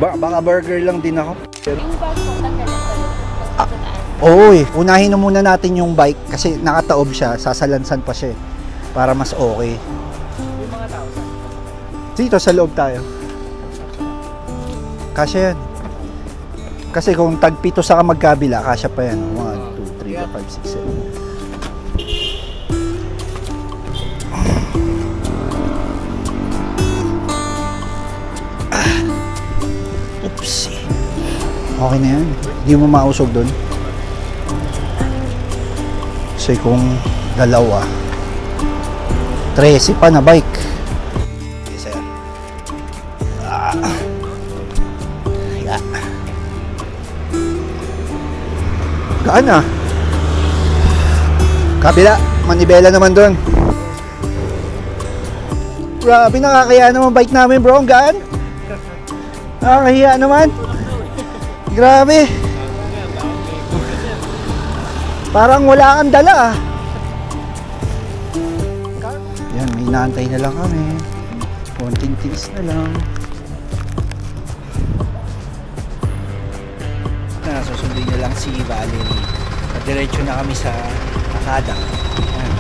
Baka burger lang din ako. Pero... Yung bag ko, tanggalin ko yun. Oo eh. Unahin na muna natin yung bike kasi nakataob siya. Sasalansan pa siya eh. Para mas okay. Yung mga tao sa... Dito sa loob tayo. Kasya yan. Kasi kung tagpito sa magkabila, kasya pa yan. 1, 2, 3, 4, 5, 6, 7. Oopsie. Okay na yan. Hindi mo mausog doon. Kasi kung dalawa, 13 pa na bike. Okay, sir. Yeah. Gaan na. Kabila, manibela naman doon. Grabe, nakakaya naman bike namin, bro. Ang gaan. Nakakahiya naman. Grabe. Parang wala kang dala ah. Yan, may inaantay na lang kami. Konting tiis na lang. Susundin nyo lang si Valerie. Diretso na kami sa Akada. Ayan.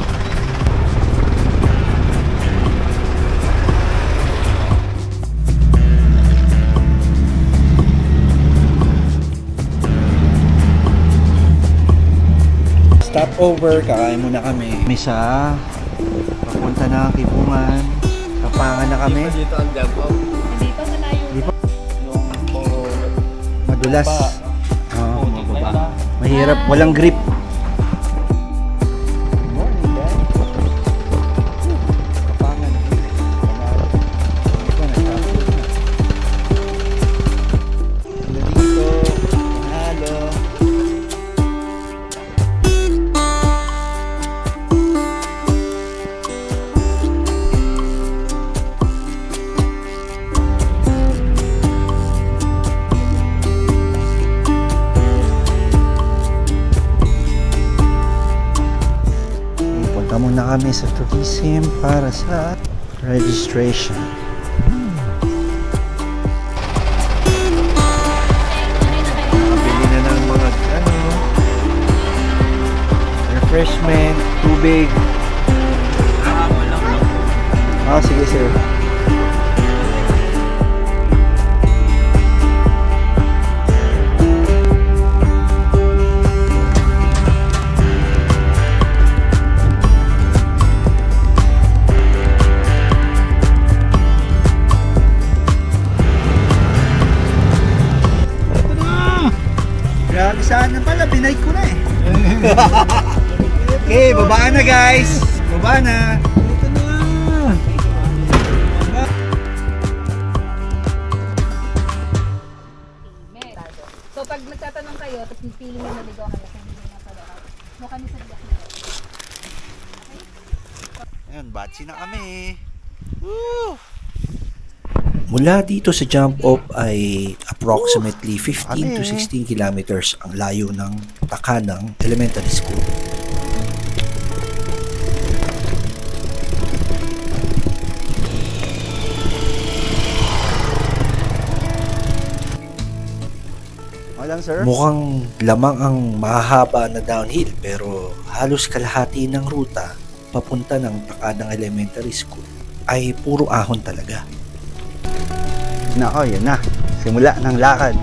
Stop over, kakain muna kami. May sa papunta na Kipungan. Kapangan na kami. Dito ang Davao. Dito malayo. Yung puro... Madulas. Mababa. Mahirap, walang grip. Morning, Dad. Kapangan. Ito, nag-traffic na. Dito, halo. Muna kami sa tourism para sa registration. Bili na ng mga refreshment, tubig. Sige sir. Saan na pala, binay ko na eh. Okay, babaan na guys. Baba na. Ito na. So pag nagtatanong kayo, tapos pili nyo naligaw kayo, hindi nyo pala. Mukha niyo sa biyak. Ayan, batsi na kami. Woo! Mula dito sa jump off ay approximately 15 to 16 kilometers ang layo ng Takanang Elementary School. Sir? Mukhang lamang ang mahahaba na downhill pero halos kalahati ng ruta papunta ng Takanang Elementary School ay puro ahon talaga. Nako, yun na. Simula ng lakad.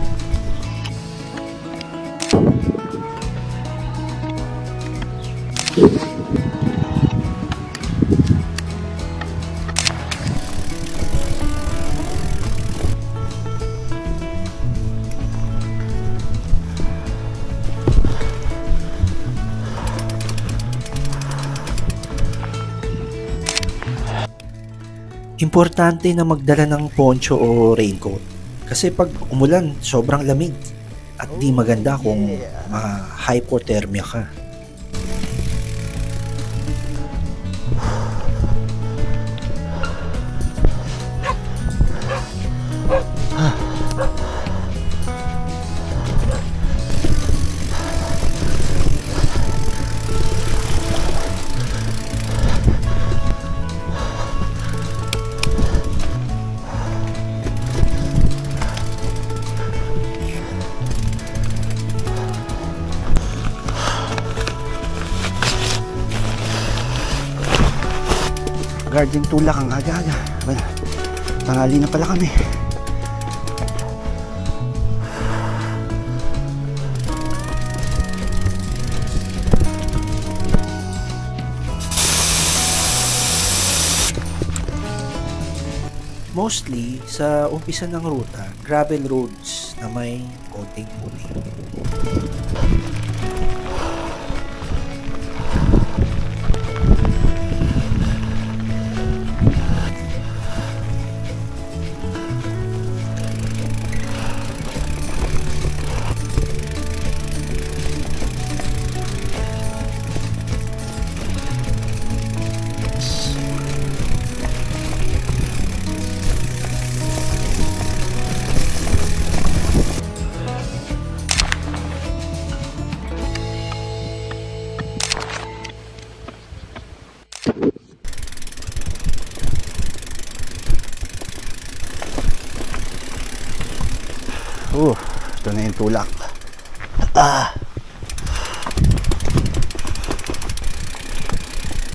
Importante na magdala ng poncho o raincoat kasi pag umulan sobrang lamig at di maganda kung ma-hypothermia ka. Guardian tulak ang aga-aga. Well, tanghali na pala kami. Mostly, sa umpisa ng ruta, gravel roads na may konting puti. Ito na yung tulak.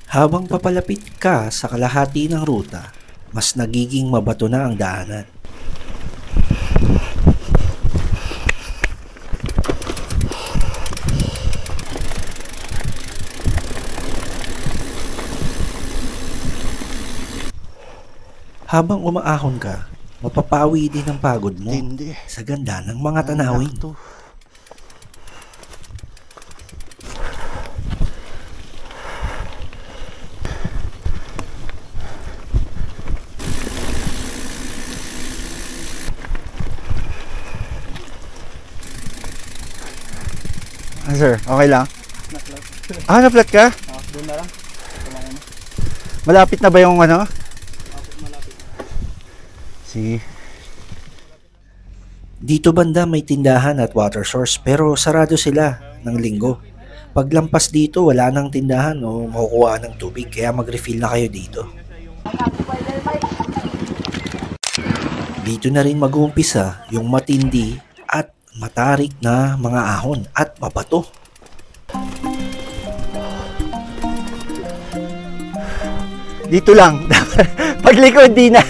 Habang papalapit ka sa kalahati ng ruta, mas nagiging mabato na ang daanan. Habang umaahon ka, mapapawi din ang pagod mo Hindi. sa ganda ng mga tanawin. To. Sir, okay lang? Na-flat ka? Doon na lang. Malapit na ba yung ano? Sige. Dito banda may tindahan at water source pero sarado sila ng linggo. Paglampas dito wala nang tindahan o makukuha ng tubig kaya mag-refill na kayo dito. Dito na rin mag-uumpisa yung matindi at matarik na mga ahon at mabato. Dito lang. Paglikod di na.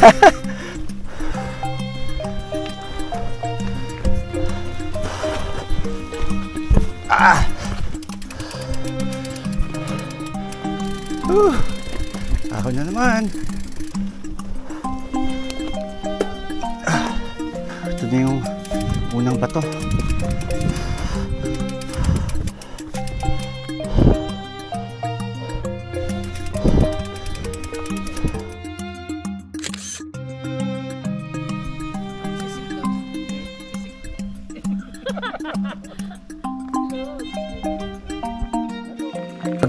Ako na naman. Ito na yung unang bato.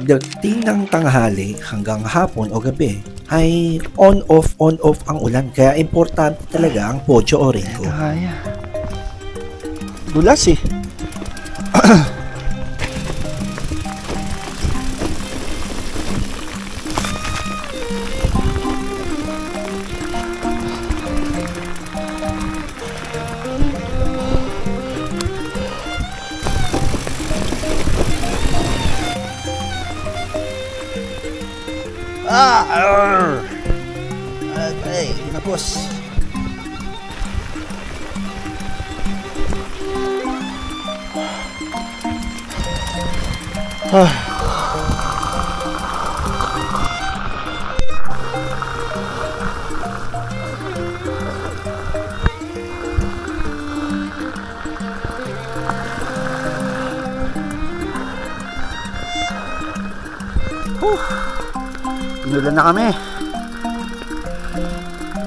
Pagdating ng tanghali hanggang hapon o gabi ay on-off ang ulan kaya importante talaga ang Podio Orinco. Kaya. Dulas eh. Ay, napos. Inulan na kami.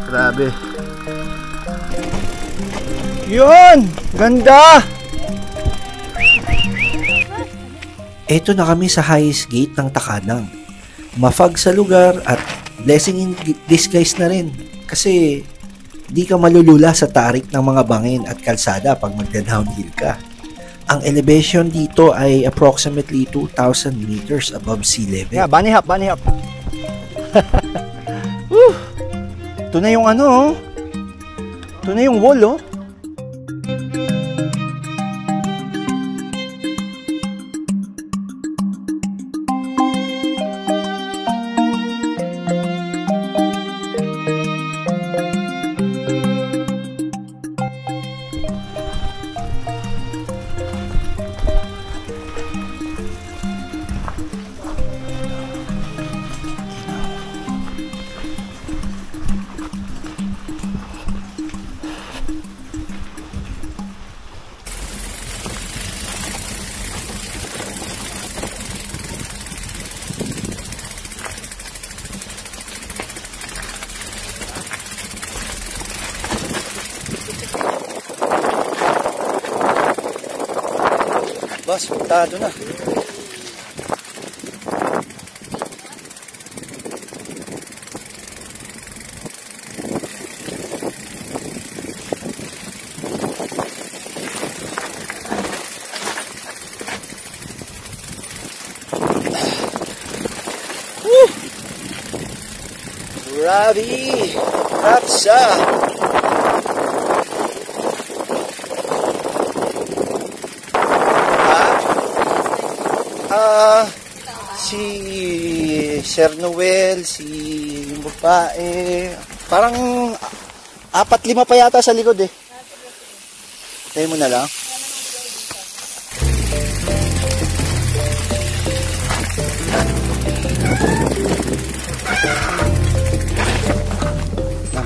Grabe. Yun! Ganda! Eto na kami sa highest gate ng Takadang. Mafag sa lugar at blessing in disguise na rin. Kasi di ka malulula sa tarik ng mga bangin at kalsada pag magda-downhill ka. Ang elevation dito ay approximately 2,000 meters above sea level. Yeah, bunny hop, bunny hop. Woo! Ito na yung ano, oh. Ito na yung wall, oh. aspektado na. Grabe! Rapsa! Si Sir Noel, si yung babae, parang 4-5 pa yata sa likod eh. Tayo mo na lang.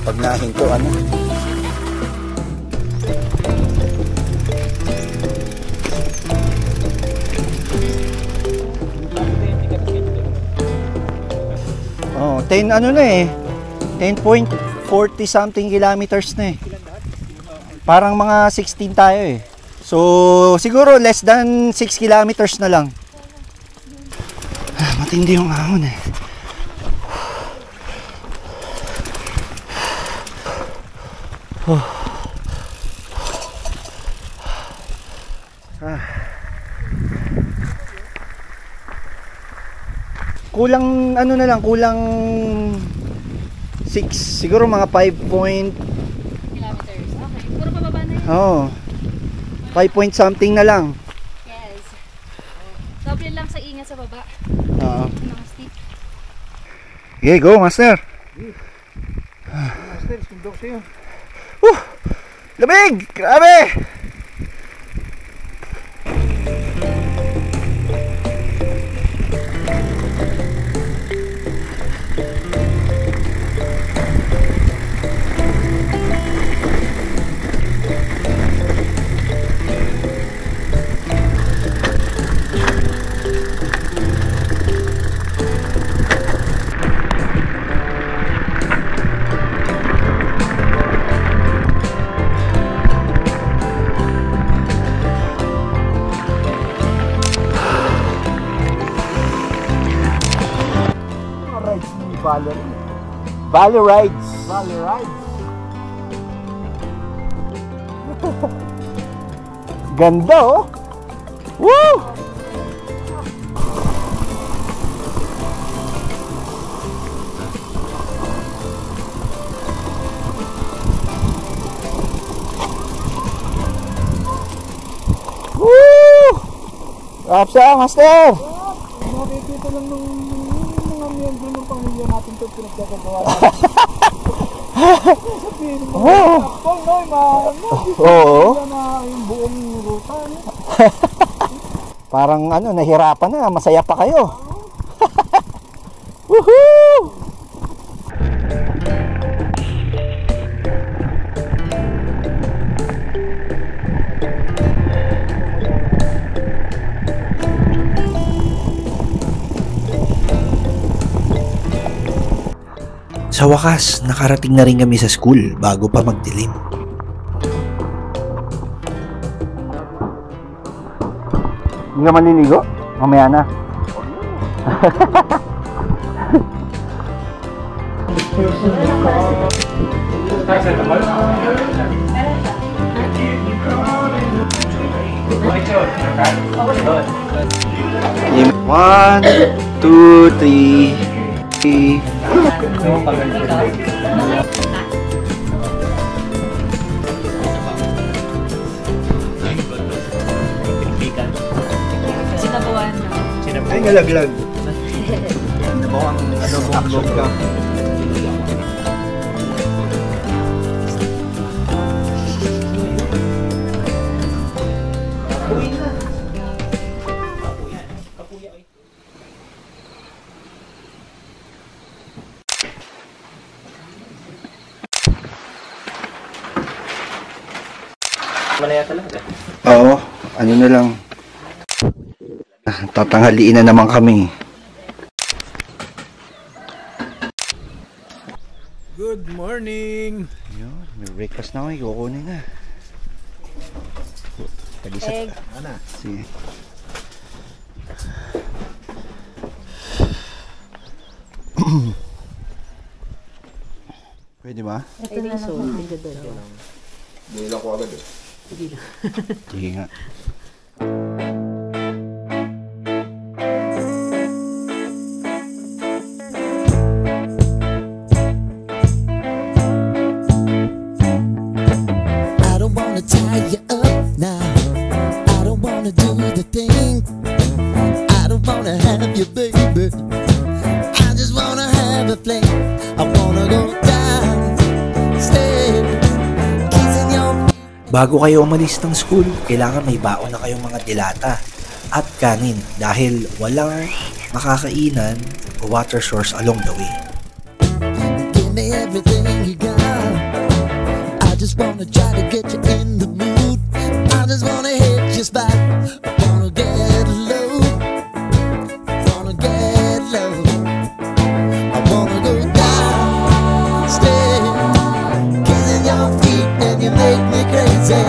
Pag nahinto, ano? Oh, 10 ano na eh. 10.40 something kilometers na eh. Parang mga 16 tayo eh. So, siguro less than 6 kilometers na lang. Matindi yung ahon eh. Kulang ano na lang, kulang 6, siguro mga 5 point Kilometers. Okay. Puro pababa na yun. oh, 5 point something na lang. Yes. Doble lang sa ingat sa baba. Oo. Mga steep. Okay, go master. Master, sundok sa'yo. Lamig! Grabe! Valley Rides. Valley Rides. Ganda oh. Woo! Woo! Rapsa, master. Nakikita lang ng mga miyembro ng pamilya natin ito pinagkakagawa natin. Sabihin mo, Paul, no, Oo. na yung buong ruta. Parang ano, nahirapan na, masaya pa kayo. Woohoo! Sa wakas, nakarating na rin kami sa school bago pa magdilim. Hindi ka manliligo? Mamaya na. One, two, three. Sinabawan na. Ay, nalaglag. Nabaw ang adobong logka. Malaya talaga. Oo, ano na lang. Tatanghaliin na naman kami. Good morning! Yun, may breakfast na ako, kukunin na. Egg. Sige. Pwede ba? Ito na lang. Buhay lang ko agad eh. Sige nga. I don't wanna tie you up now. I don't wanna do the thing. I don't wanna have you, baby. I just wanna have a fling. I wanna go down, stay, kissing your. Bago kayo umalis ng school, kailangan may baon na kayong mga dilata at kanin dahil walang makakainan o water source along the way. Give me everything you got. I just wanna try to get you in the mood. I just wanna hit your spot. I wanna get low. Wanna get low. I wanna go down, stay, kissing your feet and you make me crazy.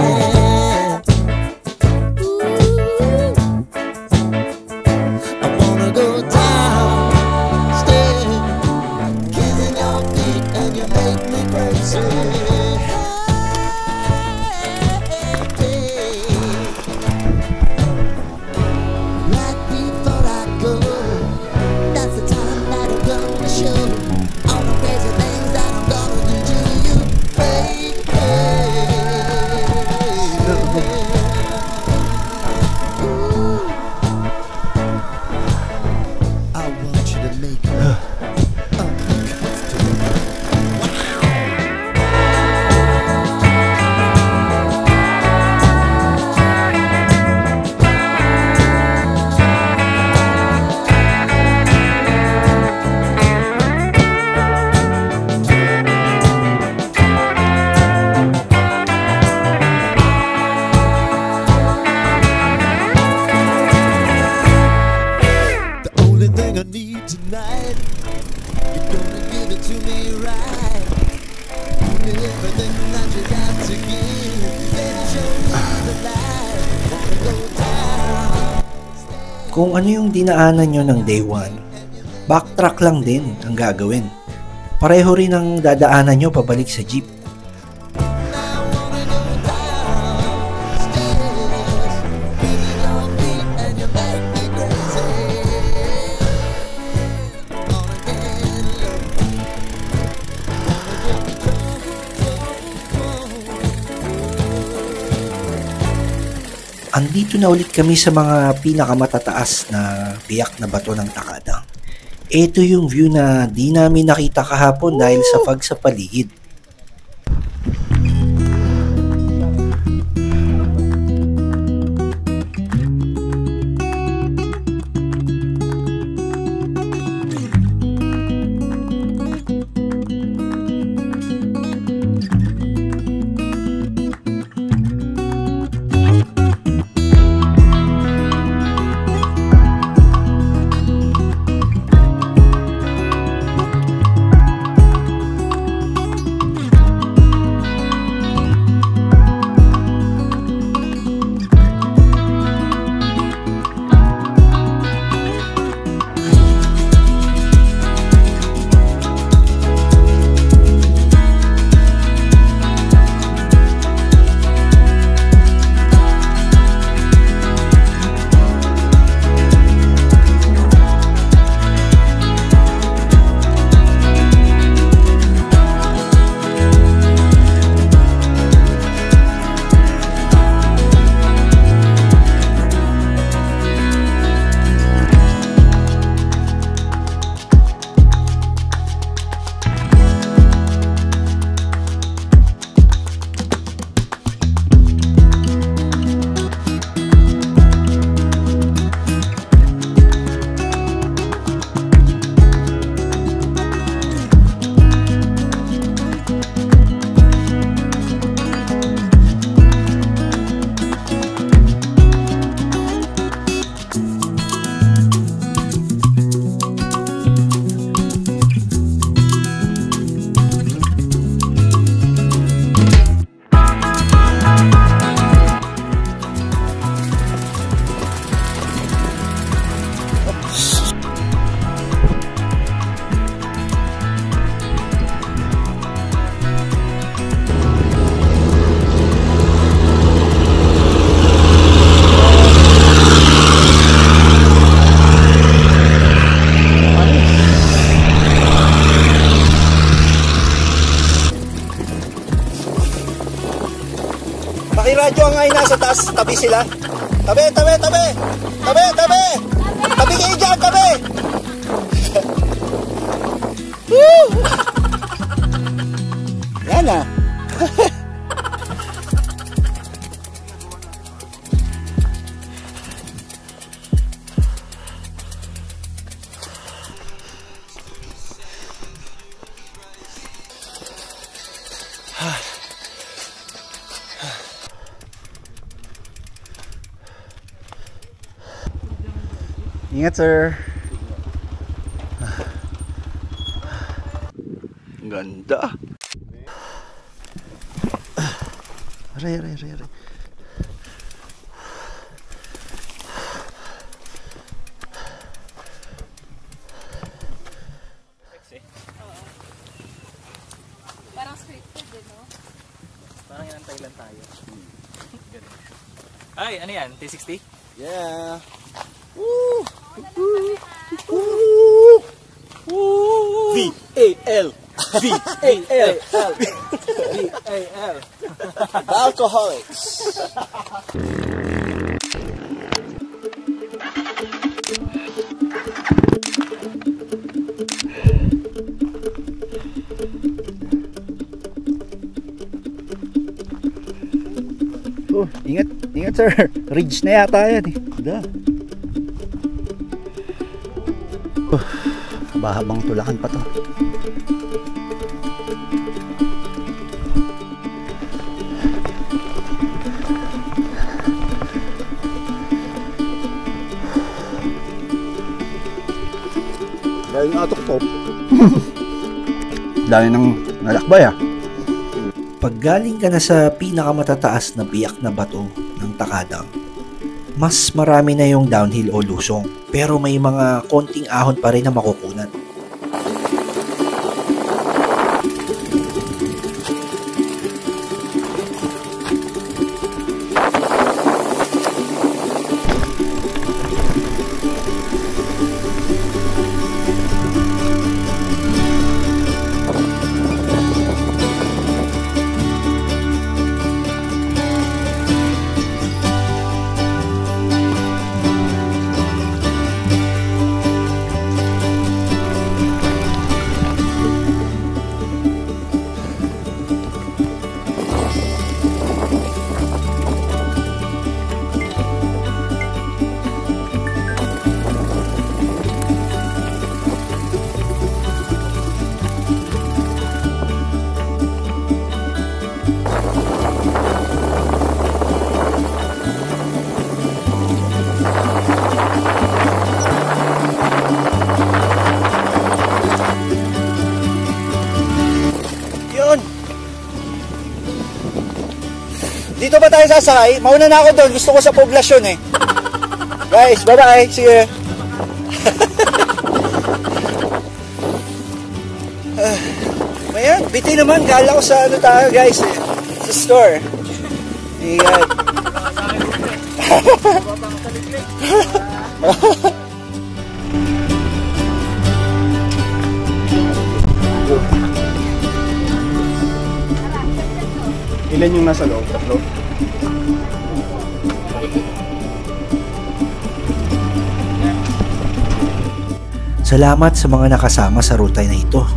Ooh. I wanna go down, stay, kissing your feet and you make me crazy. Right before I go, that's the time that I'm gonna show all the crazy things that I'm gonna do to you, baby. Ooh. I want you to make me uncomfortable. The only thing I need tonight, you're gonna give it to me right. Give me everything that you got to give. Baby, show me the light. Wanna go down. Kung ano yung dinaanan nyo ng day 1, backtrack lang din ang gagawin. Pareho rin ang dadaanan nyo pabalik sa jeep. Now wanna go down. Stairs, kissing your feet and you make me crazy. Wanna get low. Andito na ulit kami sa mga pinakamatataas na biyak na bato ng Takadang. Ito yung view na di namin nakita kahapon dahil sa fog sa paligid. sa taas, tabi sila. Tabi! Tabi kayo dyan, tabi! Woo! Yan na. Ingat, sir. Ganda. Aray. Parang scripted din, no? Parang inantay lang tayo. Ay, ano yan? T60? Yeah. V-A-L. The Alcoholics. Oh, ingat sir. Ridge na yata yan eh. Habang tulakan pa to. Galing atok to. Dahil ng nalakbay ah. Pag galing ka na sa pinakamatataas na biyak na bato ng Takadang, mas marami na yung downhill o lusong, pero may mga konting ahon pa rin na makukunan. Dito ba tayo sasakay? Mauna na ako doon. Gusto ko sa poblasyon eh. Guys, bye-bye. Sige. Ayan, biti naman. Gala ko sa ano tayo guys eh. Sa store. Ayan. Ilan yung nasa loob? Tatlo? Salamat sa mga nakasama sa ruta na ito.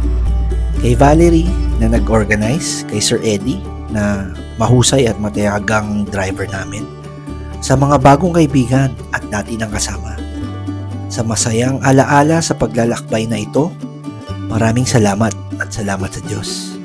Kay Valerie na nag-organize, kay Sir Eddie na mahusay at matayagang driver namin, sa mga bagong kaibigan at dati nang kasama. Sa masayang alaala sa paglalakbay na ito, maraming salamat at salamat sa Diyos.